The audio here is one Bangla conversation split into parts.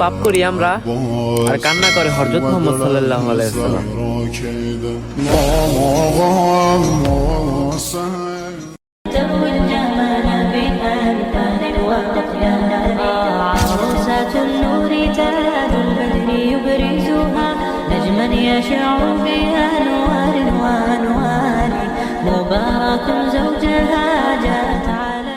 পাপ করি আমরা আর কান্না করে হযরত মুহাম্মদ সাল্লাল্লাহু আলাইহি ওয়াসাল্লাম। تروي الجمال بألوان وأقلام عروسة النور تاج البدر يبرزها نجما يشع بأنوار وأنوار مبارك زوجها جاءت على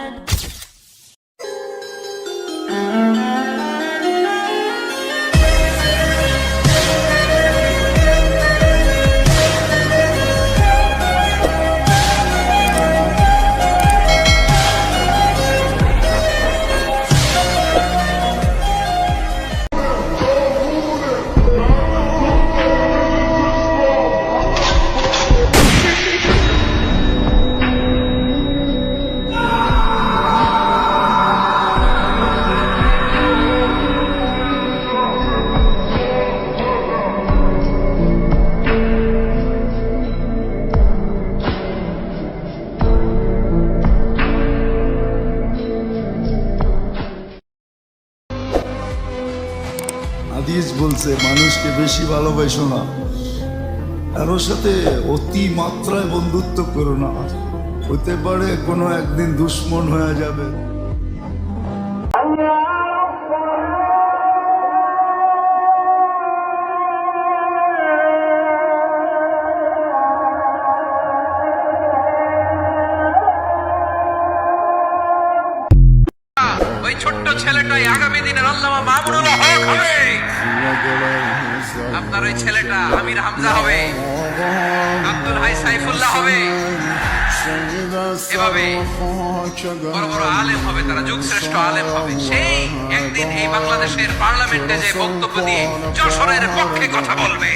হাদিস বলছে মানুষকে বেশি ভালোবাসো না, কারোর সাথে অতি মাত্রায় বন্ধুত্ব করো না, হতে পারে কোনো একদিন দুশ্মন হয়ে যাবে। ওই ছোট্ট ছেলেটাই আগামী দিনের আল্লামা মামুনুল হক হবে। আপনার ওই ছেলেটা আমির হামজা হবে, আব্দুল হাই সাইফুল্লাহ হবে, এভাবে বড় বড় আলেম হবে, তারা যুগ শ্রেষ্ঠ আলেম হবে। সেই একদিন এই বাংলাদেশের পার্লামেন্টে যে বক্তব্য দিয়ে যশোরের পক্ষে কথা বলবে।